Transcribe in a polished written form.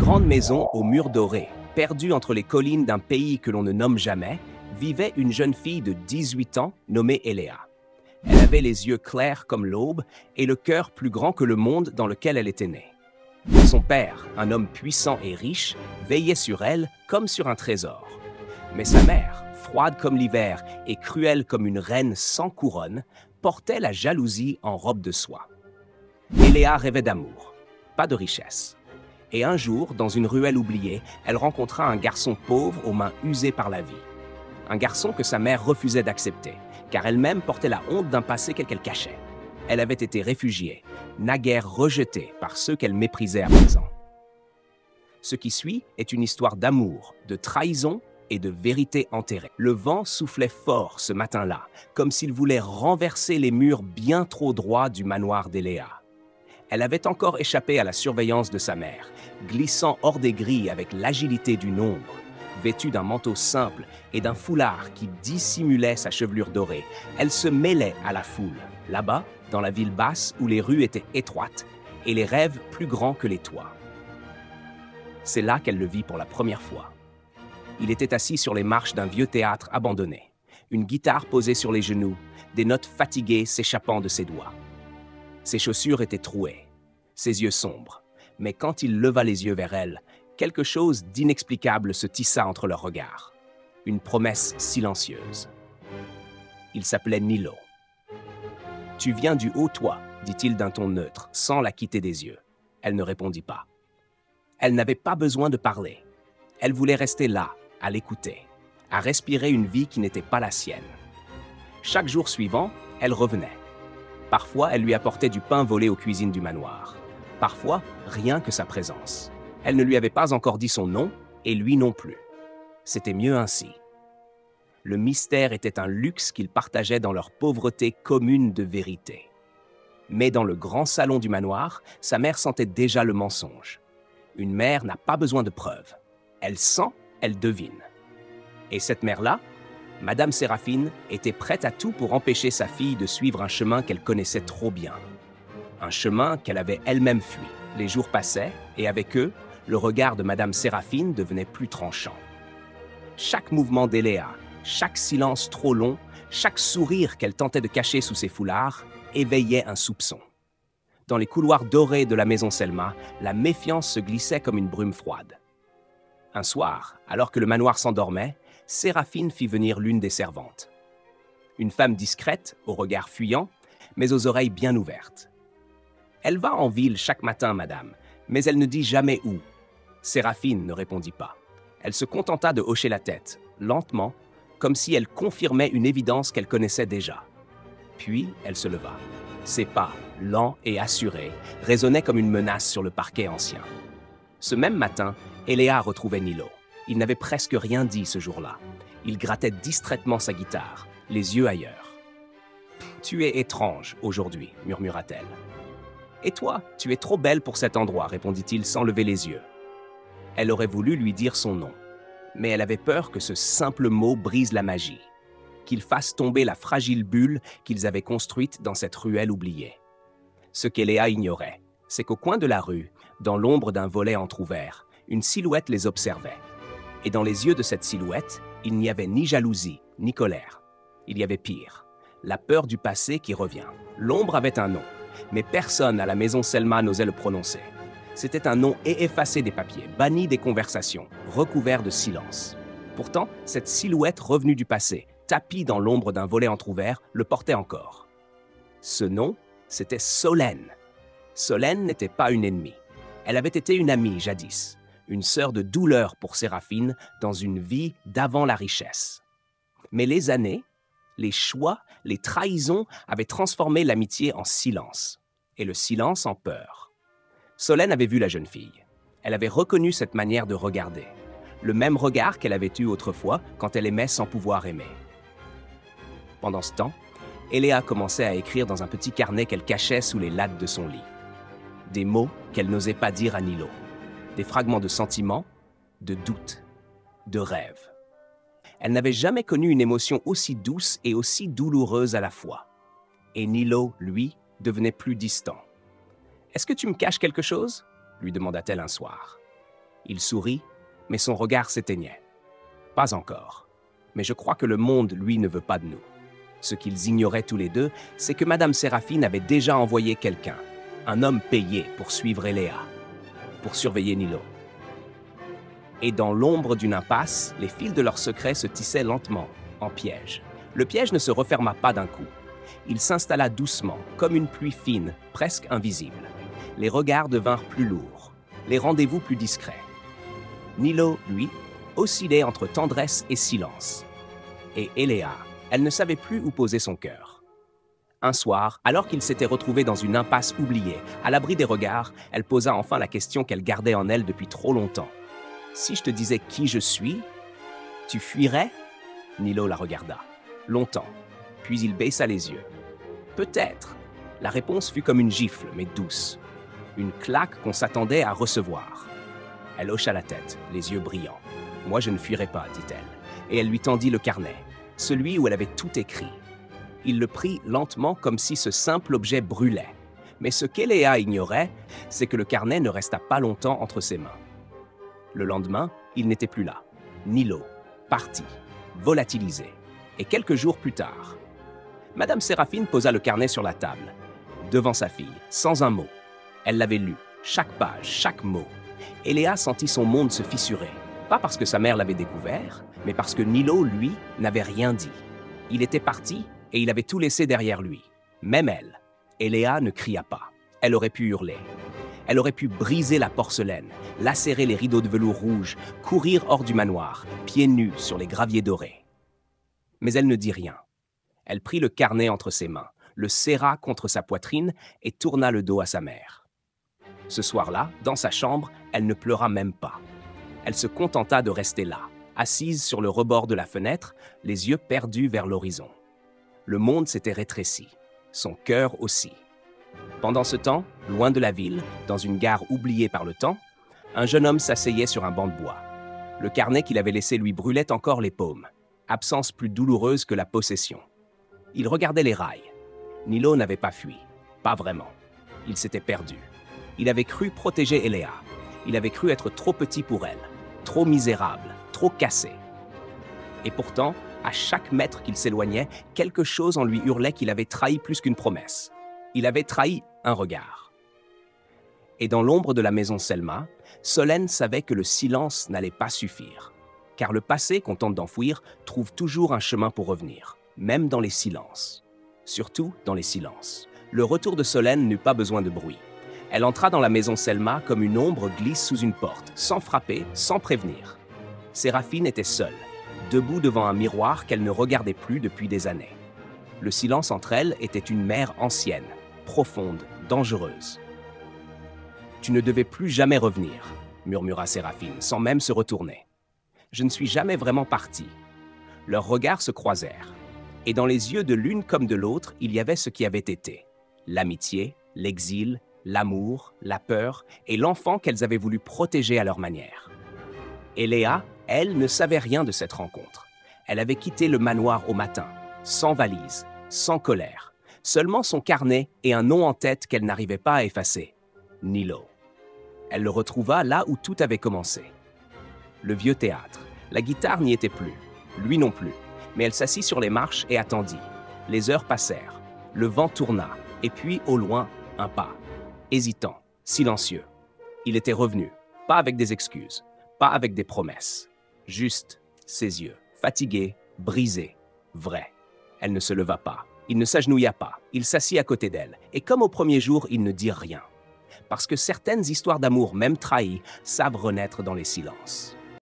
grande maison aux murs dorés, perdue entre les collines d'un pays que l'on ne nomme jamais, vivait une jeune fille de 18 ans nommée Eléa. Elle avait les yeux clairs comme l'aube et le cœur plus grand que le monde dans lequel elle était née. Son père, un homme puissant et riche, veillait sur elle comme sur un trésor. Mais sa mère, froide comme l'hiver et cruelle comme une reine sans couronne, portait la jalousie en robe de soie. Eléa rêvait d'amour, pas de richesse. Et un jour, dans une ruelle oubliée, elle rencontra un garçon pauvre aux mains usées par la vie. Un garçon que sa mère refusait d'accepter, car elle-même portait la honte d'un passé qu'elle cachait. Elle avait été réfugiée, naguère rejetée par ceux qu'elle méprisait à présent. Ce qui suit est une histoire d'amour, de trahison et de vérité enterrée. Le vent soufflait fort ce matin-là, comme s'il voulait renverser les murs bien trop droits du manoir d'Eléa. Elle avait encore échappé à la surveillance de sa mère, glissant hors des grilles avec l'agilité d'une ombre. Vêtue d'un manteau simple et d'un foulard qui dissimulait sa chevelure dorée, elle se mêlait à la foule, là-bas, dans la ville basse où les rues étaient étroites et les rêves plus grands que les toits. C'est là qu'elle le vit pour la première fois. Il était assis sur les marches d'un vieux théâtre abandonné, une guitare posée sur les genoux, des notes fatiguées s'échappant de ses doigts. Ses chaussures étaient trouées, ses yeux sombres, mais quand il leva les yeux vers elle, quelque chose d'inexplicable se tissa entre leurs regards. Une promesse silencieuse. Il s'appelait Nilo. « Tu viens du haut toit, dit-il d'un ton neutre, sans la quitter des yeux. Elle ne répondit pas. Elle n'avait pas besoin de parler. Elle voulait rester là, à l'écouter, à respirer une vie qui n'était pas la sienne. Chaque jour suivant, elle revenait. Parfois, elle lui apportait du pain volé aux cuisines du manoir. Parfois, rien que sa présence. Elle ne lui avait pas encore dit son nom, et lui non plus. C'était mieux ainsi. Le mystère était un luxe qu'ils partageaient dans leur pauvreté commune de vérité. Mais dans le grand salon du manoir, sa mère sentait déjà le mensonge. Une mère n'a pas besoin de preuves. Elle sent, elle devine. Et cette mère-là, Madame Séraphine, était prête à tout pour empêcher sa fille de suivre un chemin qu'elle connaissait trop bien. Un chemin qu'elle avait elle-même fui. Les jours passaient, et avec eux, le regard de Madame Séraphine devenait plus tranchant. Chaque mouvement d'Eléa, chaque silence trop long, chaque sourire qu'elle tentait de cacher sous ses foulards, éveillait un soupçon. Dans les couloirs dorés de la maison Selma, la méfiance se glissait comme une brume froide. Un soir, alors que le manoir s'endormait, Séraphine fit venir l'une des servantes. Une femme discrète, au regard fuyant, mais aux oreilles bien ouvertes. « Elle va en ville chaque matin, madame, mais elle ne dit jamais où. » Séraphine ne répondit pas. Elle se contenta de hocher la tête, lentement, comme si elle confirmait une évidence qu'elle connaissait déjà. Puis elle se leva. Ses pas, lents et assurés, résonnaient comme une menace sur le parquet ancien. Ce même matin, Eléa retrouvait Nilo. Il n'avait presque rien dit ce jour-là. Il grattait distraitement sa guitare, les yeux ailleurs. « Tu es étrange aujourd'hui, murmura-t-elle. « Et toi, tu es trop belle pour cet endroit, répondit-il sans lever les yeux. Elle aurait voulu lui dire son nom, mais elle avait peur que ce simple mot brise la magie, qu'il fasse tomber la fragile bulle qu'ils avaient construite dans cette ruelle oubliée. Ce qu'Eléa ignorait, c'est qu'au coin de la rue, dans l'ombre d'un volet entrouvert, une silhouette les observait. Et dans les yeux de cette silhouette, il n'y avait ni jalousie, ni colère. Il y avait pire, la peur du passé qui revient. L'ombre avait un nom, mais personne à la maison Selma n'osait le prononcer. C'était un nom effacé des papiers, banni des conversations, recouvert de silence. Pourtant, cette silhouette revenue du passé, tapie dans l'ombre d'un volet entrouvert, le portait encore. Ce nom, c'était Solène. Solène n'était pas une ennemie. Elle avait été une amie jadis, une sœur de douleur pour Séraphine dans une vie d'avant la richesse. Mais les années, les choix, les trahisons avaient transformé l'amitié en silence, et le silence en peur. Solène avait vu la jeune fille. Elle avait reconnu cette manière de regarder, le même regard qu'elle avait eu autrefois quand elle aimait sans pouvoir aimer. Pendant ce temps, Eléa commençait à écrire dans un petit carnet qu'elle cachait sous les lattes de son lit. Des mots qu'elle n'osait pas dire à Nilo. Des fragments de sentiments, de doutes, de rêves. Elle n'avait jamais connu une émotion aussi douce et aussi douloureuse à la fois. Et Nilo, lui, devenait plus distant. « Est-ce que tu me caches quelque chose ?» lui demanda-t-elle un soir. Il sourit, mais son regard s'éteignait. Pas encore. Mais je crois que le monde, lui, ne veut pas de nous. Ce qu'ils ignoraient tous les deux, c'est que Madame Séraphine avait déjà envoyé quelqu'un, un homme payé pour suivre Eléa, pour surveiller Nilo. Et dans l'ombre d'une impasse, les fils de leur secret se tissaient lentement, en piège. Le piège ne se referma pas d'un coup. Il s'installa doucement, comme une pluie fine, presque invisible. Les regards devinrent plus lourds, les rendez-vous plus discrets. Nilo, lui, oscillait entre tendresse et silence. Et Eléa, elle ne savait plus où poser son cœur. Un soir, alors qu'ils s'étaient retrouvés dans une impasse oubliée, à l'abri des regards, elle posa enfin la question qu'elle gardait en elle depuis trop longtemps. « Si je te disais qui je suis, tu fuirais ?» Nilo la regarda, longtemps, puis il baissa les yeux. « Peut-être. » La réponse fut comme une gifle, mais douce. Une claque qu'on s'attendait à recevoir. Elle hocha la tête, les yeux brillants. « Moi, je ne fuirai pas, dit-elle. » Et elle lui tendit le carnet, celui où elle avait tout écrit. Il le prit lentement comme si ce simple objet brûlait. Mais ce qu'Eléa ignorait, c'est que le carnet ne resta pas longtemps entre ses mains. Le lendemain, il n'était plus là. Nilo, parti, volatilisé. Et quelques jours plus tard, Madame Séraphine posa le carnet sur la table, devant sa fille, sans un mot. Elle l'avait lu, chaque page, chaque mot. Eléa sentit son monde se fissurer, pas parce que sa mère l'avait découvert, mais parce que Nilo, lui, n'avait rien dit. Il était parti et il avait tout laissé derrière lui. Même elle. Eléa ne cria pas. Elle aurait pu hurler. Elle aurait pu briser la porcelaine, lacérer les rideaux de velours rouge, courir hors du manoir, pieds nus sur les graviers dorés. Mais elle ne dit rien. Elle prit le carnet entre ses mains, le serra contre sa poitrine et tourna le dos à sa mère. Ce soir-là, dans sa chambre, elle ne pleura même pas. Elle se contenta de rester là, assise sur le rebord de la fenêtre, les yeux perdus vers l'horizon. Le monde s'était rétréci, son cœur aussi. Pendant ce temps, loin de la ville, dans une gare oubliée par le temps, un jeune homme s'asseyait sur un banc de bois. Le carnet qu'il avait laissé lui brûlait encore les paumes, absence plus douloureuse que la possession. Il regardait les rails. Nilo n'avait pas fui, pas vraiment. Il s'était perdu. Il avait cru protéger Eléa. Il avait cru être trop petit pour elle, trop misérable, trop cassé. Et pourtant, à chaque mètre qu'il s'éloignait, quelque chose en lui hurlait qu'il avait trahi plus qu'une promesse. Il avait trahi un regard. Et dans l'ombre de la maison Selma, Solène savait que le silence n'allait pas suffire. Car le passé qu'on tente d'enfouir trouve toujours un chemin pour revenir, même dans les silences. Surtout dans les silences. Le retour de Solène n'eut pas besoin de bruit. Elle entra dans la maison Selma comme une ombre glisse sous une porte, sans frapper, sans prévenir. Séraphine était seule, debout devant un miroir qu'elle ne regardait plus depuis des années. Le silence entre elles était une mer ancienne, profonde, dangereuse. « Tu ne devais plus jamais revenir, » murmura Séraphine, sans même se retourner. « Je ne suis jamais vraiment partie. » Leurs regards se croisèrent. Et dans les yeux de l'une comme de l'autre, il y avait ce qui avait été. L'amitié, l'exil, l'amour, la peur et l'enfant qu'elles avaient voulu protéger à leur manière. Eléa, elle, ne savait rien de cette rencontre. Elle avait quitté le manoir au matin, sans valise, sans colère. Seulement son carnet et un nom en tête qu'elle n'arrivait pas à effacer. Nilo. Elle le retrouva là où tout avait commencé. Le vieux théâtre. La guitare n'y était plus. Lui non plus. Mais elle s'assit sur les marches et attendit. Les heures passèrent. Le vent tourna. Et puis, au loin, un pas. Hésitant, silencieux. Il était revenu. Pas avec des excuses. Pas avec des promesses. Juste ses yeux. Fatigués, brisés. Vrais. Elle ne se leva pas. Il ne s'agenouilla pas. Il s'assit à côté d'elle. Et comme au premier jour, ils ne dirent rien. Parce que certaines histoires d'amour, même trahies, savent renaître dans les silences.